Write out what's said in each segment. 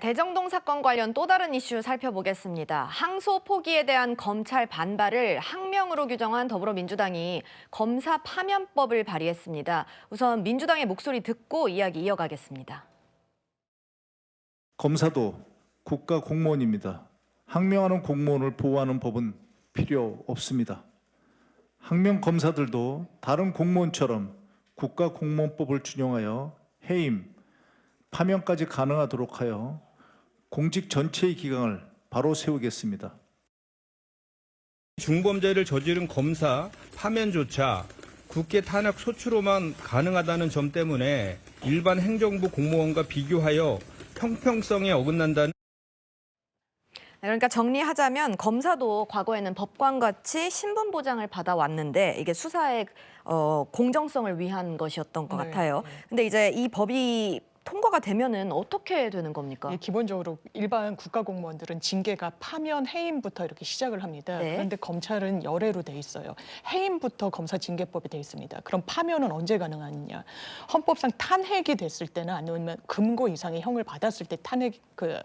대정동 사건 관련 또 다른 이슈 살펴보겠습니다. 항소 포기에 대한 검찰 반발을 항명으로 규정한 더불어민주당이 검사 파면법을 발의했습니다. 우선 민주당의 목소리 듣고 이야기 이어가겠습니다. 검사도 국가 공무원입니다. 항명하는 공무원을 보호하는 법은 필요 없습니다. 항명 검사들도 다른 공무원처럼 국가공무원법을 준용하여 해임, 파면까지 가능하도록 하여 공직 전체의 기강을 바로 세우겠습니다. 중범죄를 저지른 검사 파면조차 국회 탄핵 소추로만 가능하다는 점 때문에 일반 행정부 공무원과 비교하여 형평성에 어긋난다는. 그러니까 정리하자면 검사도 과거에는 법관같이 신분 보장을 받아왔는데 이게 수사의 공정성을 위한 것이었던 것 같아요. 근데 이제 이 법이 통과가 되면은 어떻게 되는 겁니까? 예, 기본적으로 일반 국가공무원들은 징계가 파면, 해임부터 이렇게 시작을 합니다. 네. 그런데 검찰은 열애로 돼 있어요. 해임부터 검사징계법이 돼 있습니다. 그럼 파면은 언제 가능하느냐? 헌법상 탄핵이 됐을 때나 아니면 금고 이상의 형을 받았을 때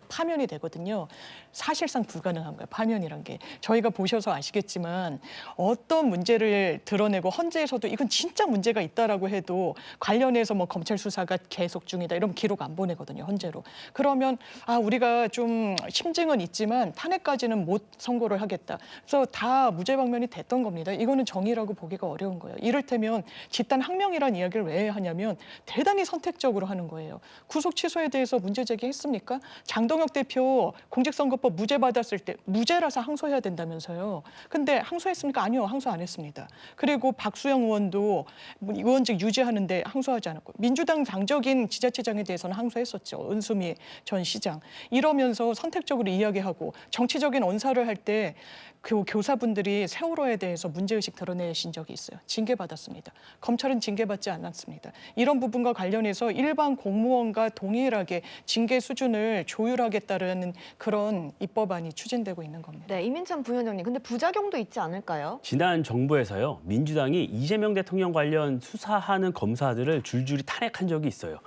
파면이 되거든요. 사실상 불가능한 거예요. 파면이란 게. 저희가 보셔서 아시겠지만 어떤 문제를 드러내고 헌재에서도 이건 진짜 문제가 있다라고 해도 관련해서 뭐 검찰 수사가 계속 중이다 이런 기록 안 보내거든요, 헌재로. 그러면 우리가 좀 심증은 있지만 탄핵까지는 못 선고를 하겠다. 그래서 다 무죄 방면이 됐던 겁니다. 이거는 정의라고 보기가 어려운 거예요. 이를테면 집단 항명이라는 이야기를 왜 하냐면 대단히 선택적으로 하는 거예요. 구속 취소에 대해서 문제 제기했습니까? 장동혁 대표 공직선거법 무죄 받았을 때 무죄라서 항소해야 된다면서요. 근데 항소했습니까? 아니요, 항소 안 했습니다. 그리고 박수영 의원도 의원직 유지하는데 항소하지 않았고 민주당 당적인 지자체장에 대해서는 항소했었죠. 은수미 전 시장. 이러면서 선택적으로 이야기하고 정치적인 언사를 할 때 그 교사분들이 세월호에 대해서 문제의식 드러내신 적이 있어요. 징계받았습니다. 검찰은 징계받지 않았습니다. 이런 부분과 관련해서 일반 공무원과 동일하게 징계 수준을 조율하겠다는 그런 입법안이 추진되고 있는 겁니다. 네, 이민찬 부위원장님, 근데 부작용도 있지 않을까요? 지난 정부에서요, 민주당이 이재명 대통령 관련 수사하는 검사들을 줄줄이 탄핵한 적이 있어요.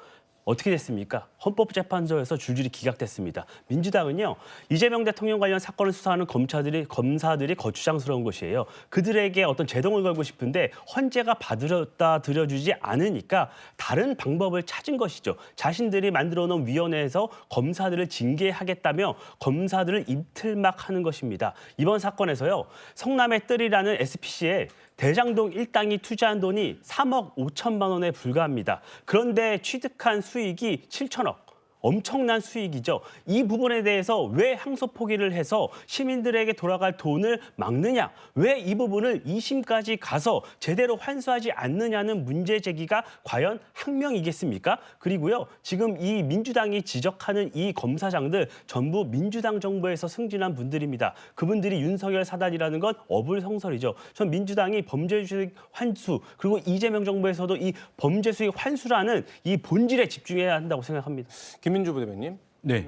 어떻게 됐습니까? 헌법재판소에서 줄줄이 기각됐습니다. 민주당은요, 이재명 대통령 관련 사건을 수사하는 검사들이 거추장스러운 것이에요. 그들에게 어떤 제동을 걸고 싶은데 헌재가 받들었다 들여주지 않으니까 다른 방법을 찾은 것이죠. 자신들이 만들어 놓은 위원회에서 검사들을 징계하겠다며 검사들을 입틀막하는 것입니다. 이번 사건에서요, 성남의 뜰이라는 SPC에 대장동 일당이 투자한 돈이 3억 5천만 원에 불과합니다. 그런데 취득한 수익이 7천억. 엄청난 수익이죠. 이 부분에 대해서 왜 항소 포기를 해서 시민들에게 돌아갈 돈을 막느냐? 왜 이 부분을 2심까지 가서 제대로 환수하지 않느냐는 문제 제기가 과연 항명이겠습니까? 그리고요, 지금 이 민주당이 지적하는 이 검사장들 전부 민주당 정부에서 승진한 분들입니다. 그분들이 윤석열 사단이라는 건 어불성설이죠. 전 민주당이 범죄 수익 환수, 그리고 이재명 정부에서도 이 범죄 수익 환수라는 이 본질에 집중해야 한다고 생각합니다. 김민주 부대변님, 네.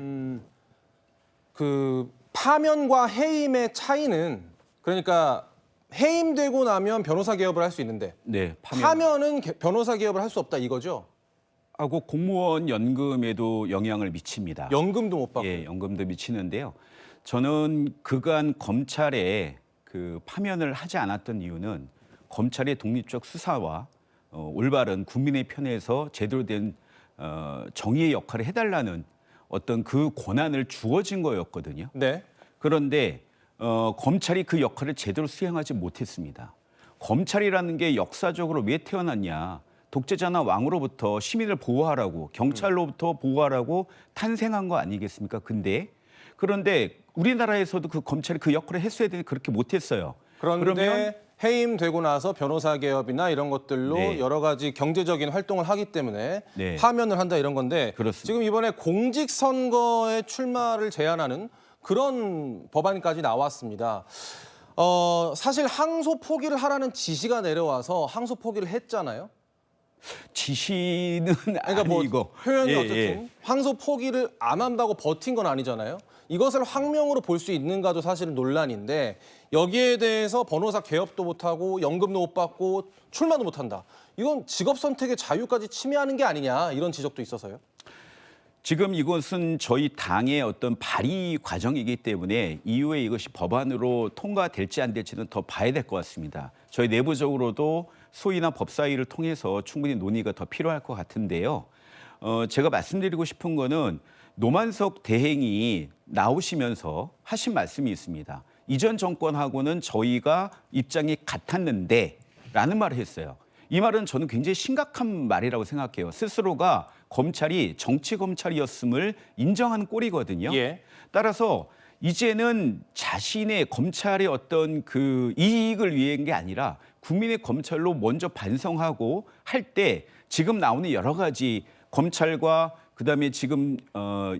그 파면과 해임의 차이는, 그러니까 해임되고 나면 변호사 개업을 할 수 있는데 네, 파면은 변호사 개업을 할 수 없다 이거죠? 하고 공무원 연금에도 영향을 미칩니다. 연금도 못 받고. 예, 연금도 미치는데요. 저는 그간 검찰에 그 파면을 하지 않았던 이유는 검찰의 독립적 수사와 올바른 국민의 편에서 제대로 된 정의의 역할을 해달라는 어떤 그 권한을 주어진 거였거든요. 네. 그런데 검찰이 그 역할을 제대로 수행하지 못했습니다. 검찰이라는 게 역사적으로 왜 태어났냐. 독재자나 왕으로부터 시민을 보호하라고, 경찰로부터 보호하라고 탄생한 거 아니겠습니까? 그런데 우리나라에서도 그 검찰이 그 역할을 했어야 되는데 그렇게 못했어요. 그러면 해임되고 나서 변호사 개업이나 이런 것들로 네. 여러 가지 경제적인 활동을 하기 때문에 네. 파면을 한다 이런 건데, 그렇습니다. 지금 이번에 공직선거에 출마를 제한하는 그런 법안까지 나왔습니다. 사실 항소 포기를 하라는 지시가 내려와서 항소 포기를 했잖아요. 지시는 그러니까 뭐 아니고 표현이 예, 어쨌든 예. 항소 포기를 안 한다고 버틴 건 아니잖아요. 이것을 항명으로 볼 수 있는가도 사실은 논란인데, 여기에 대해서 변호사 개업도 못하고 연금도 못 받고 출마도 못한다. 이건 직업 선택의 자유까지 침해하는 게 아니냐, 이런 지적도 있어서요. 지금 이것은 저희 당의 어떤 발의 과정이기 때문에 이후에 이것이 법안으로 통과될지 안 될지는 더 봐야 될 것 같습니다. 저희 내부적으로도 소위나 법사위를 통해서 충분히 논의가 더 필요할 것 같은데요. 제가 말씀드리고 싶은 거는 노만석 대행이 나오시면서 하신 말씀이 있습니다. 이전 정권하고는 저희가 입장이 같았는데 라는 말을 했어요. 이 말은 저는 굉장히 심각한 말이라고 생각해요. 스스로가 검찰이 정치 검찰이었음을 인정하는 꼴이거든요. 예. 따라서 이제는 자신의 검찰의 어떤 그 이익을 위한 게 아니라 국민의 검찰로 먼저 반성하고 할 때 지금 나오는 여러 가지 검찰과 그다음에 지금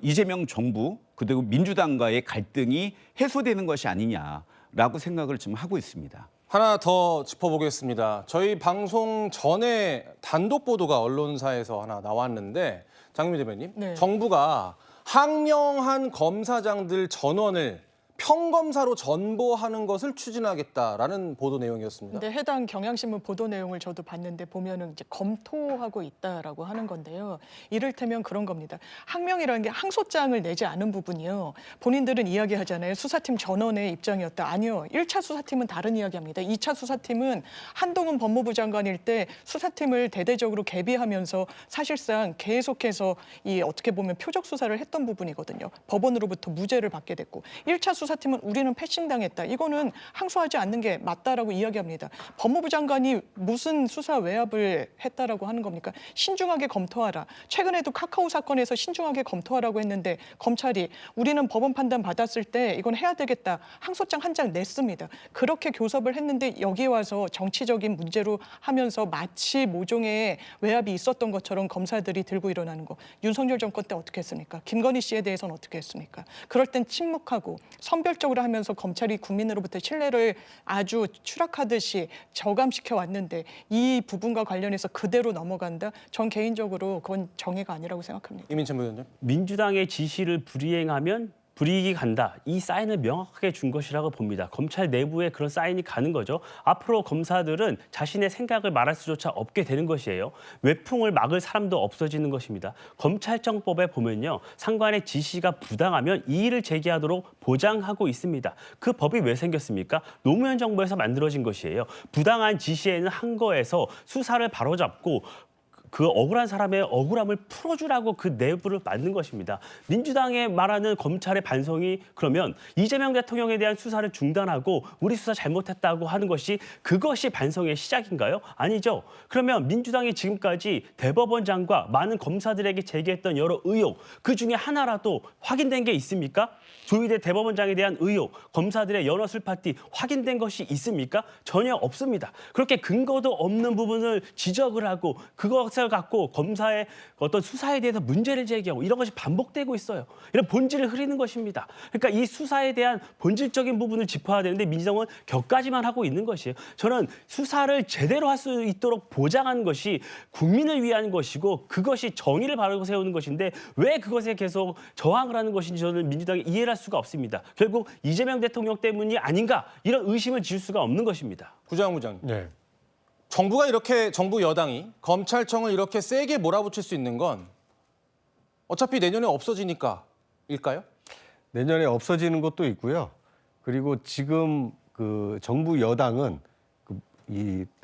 이재명 정부 그리고 민주당과의 갈등이 해소되는 것이 아니냐라고 생각을 좀 하고 있습니다. 하나 더 짚어보겠습니다. 저희 방송 전에 단독 보도가 언론사에서 하나 나왔는데 장미 대변인, 네. 정부가 항명한 검사장들 전원을 평검사로 전보하는 것을 추진하겠다라는 보도 내용이었습니다. 근데 해당 경향신문 보도 내용을 저도 봤는데 보면은 이제 검토하고 있다라고 하는 건데요. 이를테면 그런 겁니다. 항명이라는 게 항소장을 내지 않은 부분이요. 본인들은 이야기하잖아요. 수사팀 전원의 입장이었다. 아니요. 1차 수사팀은 다른 이야기합니다. 2차 수사팀은 한동훈 법무부 장관일 때 수사팀을 대대적으로 개비하면서 사실상 계속해서 이 어떻게 보면 표적 수사를 했던 부분이거든요. 법원으로부터 무죄를 받게 됐고 1차 수사팀은 우리는 패싱당했다. 이거는 항소하지 않는 게 맞다라고 이야기합니다. 법무부 장관이 무슨 수사 외압을 했다라고 하는 겁니까? 신중하게 검토하라. 최근에도 카카오 사건에서 신중하게 검토하라고 했는데 검찰이 우리는 법원 판단 받았을 때 이건 해야 되겠다. 항소장 한 장 냈습니다. 그렇게 교섭을 했는데 여기 와서 정치적인 문제로 하면서 마치 모종의 외압이 있었던 것처럼 검사들이 들고 일어나는 거. 윤석열 정권 때 어떻게 했습니까? 김건희 씨에 대해서는 어떻게 했습니까? 그럴 땐 침묵하고 선별적으로 하면서 검찰이 국민으로부터 신뢰를 아주 추락하듯이 저감시켜 왔는데 이 부분과 관련해서 그대로 넘어간다? 전 개인적으로 그건 정의가 아니라고 생각합니다. 이민찬 부위원님. 민주당의 지시를 불이행하면 불이익이 간다. 이 사인을 명확하게 준 것이라고 봅니다. 검찰 내부에 그런 사인이 가는 거죠. 앞으로 검사들은 자신의 생각을 말할 수조차 없게 되는 것이에요. 외풍을 막을 사람도 없어지는 것입니다. 검찰청법에 보면요. 상관의 지시가 부당하면 이의를 제기하도록 보장하고 있습니다. 그 법이 왜 생겼습니까? 노무현 정부에서 만들어진 것이에요. 부당한 지시에는 한거에서 수사를 바로잡고 그 억울한 사람의 억울함을 풀어주라고 그 내부를 만든 것입니다. 민주당의 말하는 검찰의 반성이 그러면 이재명 대통령에 대한 수사를 중단하고 우리 수사 잘못했다고 하는 것이 그것이 반성의 시작인가요? 아니죠. 그러면 민주당이 지금까지 대법원장과 많은 검사들에게 제기했던 여러 의혹 그중에 하나라도 확인된 게 있습니까? 조희대 대법원장에 대한 의혹, 검사들의 연어 술 파티 확인된 것이 있습니까? 전혀 없습니다. 그렇게 근거도 없는 부분을 지적을 하고 그것을 갖고 검사의 어떤 수사에 대해서 문제를 제기하고 이런 것이 반복되고 있어요. 이런 본질을 흐리는 것입니다. 그러니까 이 수사에 대한 본질적인 부분을 짚어야 되는데 민주당은 격까지만 하고 있는 것이에요. 저는 수사를 제대로 할 수 있도록 보장하는 것이 국민을 위한 것이고 그것이 정의를 바르고 세우는 것인데 왜 그것에 계속 저항을 하는 것인지 저는 민주당이 이해를 할 수가 없습니다. 결국 이재명 대통령 때문이 아닌가 이런 의심을 지을 수가 없는 것입니다. 구자영 부장님. 네. 정부 여당이 검찰청을 이렇게 세게 몰아붙일 수 있는 건 어차피 내년에 없어지니까일까요? 내년에 없어지는 것도 있고요. 그리고 지금 그 정부 여당은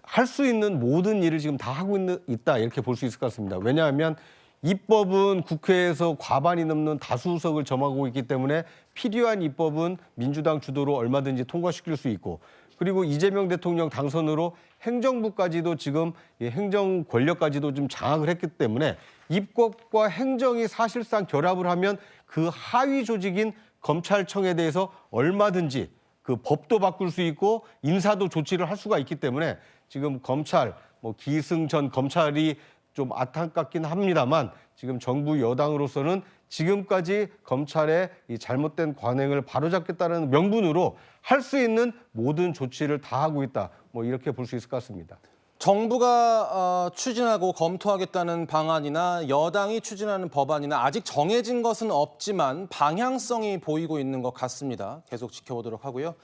할 수 있는 모든 일을 지금 다 하고 있다 이렇게 볼 수 있을 것 같습니다. 왜냐하면 입법은 국회에서 과반이 넘는 다수석을 점하고 있기 때문에 필요한 입법은 민주당 주도로 얼마든지 통과시킬 수 있고 그리고 이재명 대통령 당선으로 행정부까지도 지금 행정 권력까지도 좀 장악을 했기 때문에 입법과 행정이 사실상 결합을 하면 그 하위 조직인 검찰청에 대해서 얼마든지 그 법도 바꿀 수 있고 인사도 조치를 할 수가 있기 때문에 지금 검찰, 기승전 검찰이 좀 안타깝긴 합니다만 지금 정부 여당으로서는 지금까지 검찰의 이 잘못된 관행을 바로잡겠다는 명분으로 할 수 있는 모든 조치를 다 하고 있다. 이렇게 볼 수 있을 것 같습니다. 정부가 추진하고 검토하겠다는 방안이나 여당이 추진하는 법안이나 아직 정해진 것은 없지만 방향성이 보이고 있는 것 같습니다. 계속 지켜보도록 하고요.